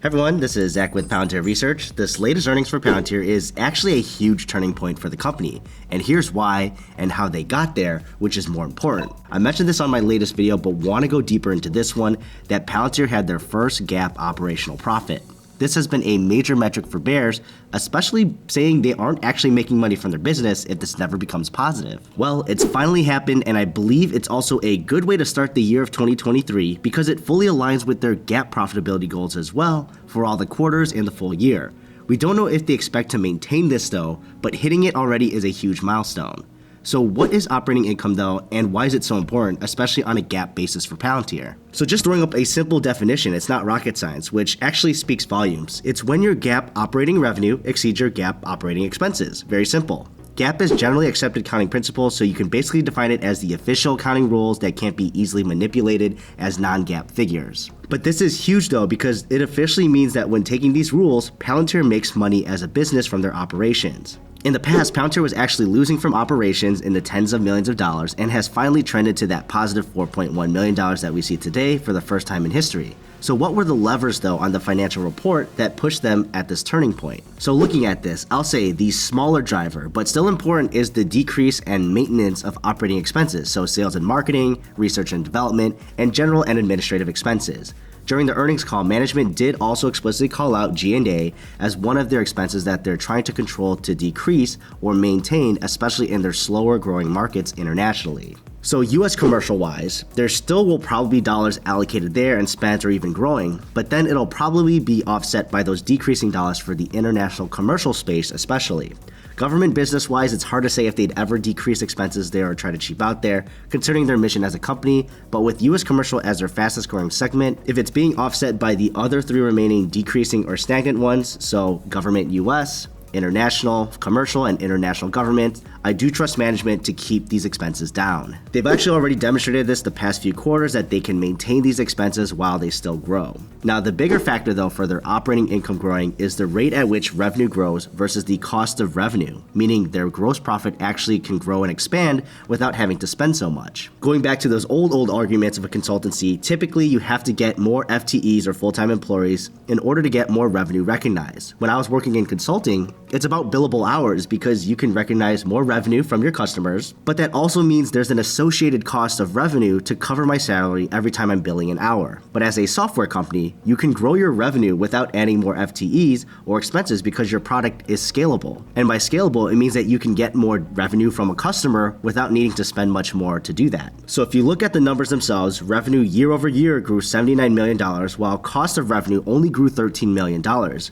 Everyone, this is Zach with Palantir Research. This latest earnings for Palantir is actually a huge turning point for the company, and here's why and how they got there, which is more important. I mentioned this on my latest video, but want to go deeper into this one, that Palantir had their first GAAP operational profit. This has been a major metric for bears, especially saying they aren't actually making money from their business if this never becomes positive. Well, it's finally happened, and I believe it's also a good way to start the year of 2023 because it fully aligns with their GAAP profitability goals as well for all the quarters and the full year. We don't know if they expect to maintain this though, but hitting it already is a huge milestone. So what is operating income though, and why is it so important, especially on a GAAP basis for Palantir? So just throwing up a simple definition, it's not rocket science, which actually speaks volumes. It's when your GAAP operating revenue exceeds your GAAP operating expenses. Very simple. GAAP is generally accepted accounting principles, so you can basically define it as the official accounting rules that can't be easily manipulated as non-GAAP figures. But this is huge though, because it officially means that when taking these rules, Palantir makes money as a business from their operations. In the past, Palantir was actually losing from operations in the tens of millions of dollars and has finally trended to that positive $4.1 million that we see today for the first time in history. So what were the levers though on the financial report that pushed them at this turning point? So looking at this, I'll say the smaller driver, but still important, is the decrease and maintenance of operating expenses, so sales and marketing, research and development, and general and administrative expenses. During the earnings call, management did also explicitly call out G&A as one of their expenses that they're trying to control to decrease or maintain, especially in their slower growing markets internationally. So US commercial wise, there still will probably be dollars allocated there and spent or even growing, but then it'll probably be offset by those decreasing dollars for the international commercial space especially. Government business wise, it's hard to say if they'd ever decrease expenses there or try to cheap out there, considering their mission as a company, but with US commercial as their fastest growing segment, if it's being offset by the other three remaining decreasing or stagnant ones, so government US, international, commercial, and international government, I do trust management to keep these expenses down. They've actually already demonstrated this the past few quarters that they can maintain these expenses while they still grow. Now, the bigger factor though for their operating income growing is the rate at which revenue grows versus the cost of revenue, meaning their gross profit actually can grow and expand without having to spend so much. Going back to those old arguments of a consultancy, typically you have to get more FTEs or full-time employees in order to get more revenue recognized. When I was working in consulting, it's about billable hours because you can recognize more revenue from your customers, but that also means there's an associated cost of revenue to cover my salary every time I'm billing an hour. But as a software company, you can grow your revenue without adding more FTEs or expenses because your product is scalable. And by scalable, it means that you can get more revenue from a customer without needing to spend much more to do that. So if you look at the numbers themselves, revenue year over year grew $79 million, while cost of revenue only grew $13 million,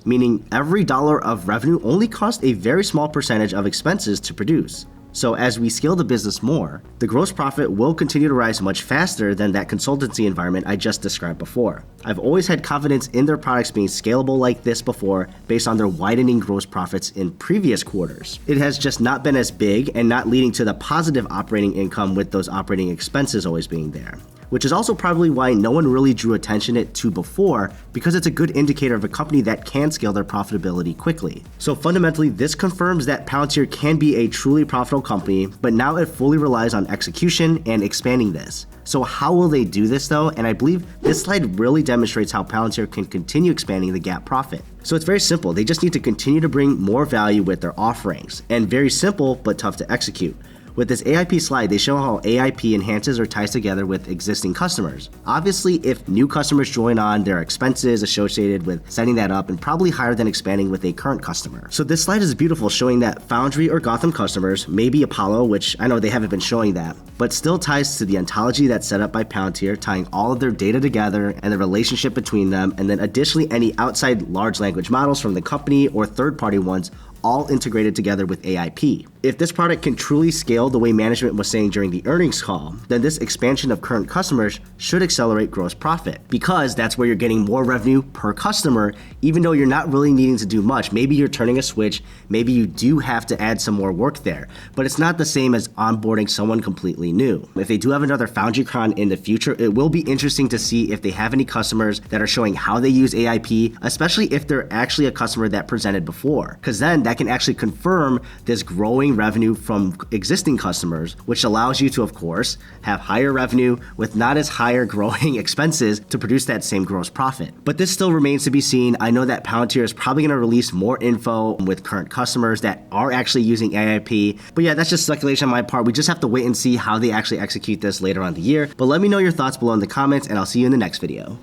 meaning every dollar of revenue only cost a very small percentage of expenses to produce. So as we scale the business more, the gross profit will continue to rise much faster than that consultancy environment I just described before. I've always had confidence in their products being scalable like this before based on their widening gross profits in previous quarters. It has just not been as big and not leading to the positive operating income with those operating expenses always being there, which is also probably why no one really drew attention to before, because it's a good indicator of a company that can scale their profitability quickly. So fundamentally, this confirms that Palantir can be a truly profitable company, but now it fully relies on execution and expanding this. So how will they do this though? And I believe this slide really demonstrates how Palantir can continue expanding the GAAP profit. So it's very simple. They just need to continue to bring more value with their offerings, and very simple but tough to execute. With this AIP slide, they show how AIP enhances or ties together with existing customers. Obviously, if new customers join on, there are expenses associated with setting that up and probably higher than expanding with a current customer. So this slide is beautiful, showing that Foundry or Gotham customers, maybe Apollo, which I know they haven't been showing that, but still ties to the ontology that's set up by Palantir, tying all of their data together and the relationship between them, and then additionally any outside large language models from the company or third-party ones, all integrated together with AIP. If this product can truly scale the way management was saying during the earnings call, then this expansion of current customers should accelerate gross profit, because that's where you're getting more revenue per customer, even though you're not really needing to do much. Maybe you're turning a switch, maybe you do have to add some more work there, but it's not the same as onboarding someone completely new. If they do have another FoundryCon in the future, it will be interesting to see if they have any customers that are showing how they use AIP, especially if they're actually a customer that presented before, because then that that can actually confirm this growing revenue from existing customers, which allows you to, of course, have higher revenue with not as higher growing expenses to produce that same gross profit. But this still remains to be seen. I know that Palantir is probably going to release more info with current customers that are actually using AIP. But yeah, that's just speculation on my part. We just have to wait and see how they actually execute this later on in the year. But let me know your thoughts below in the comments, and I'll see you in the next video.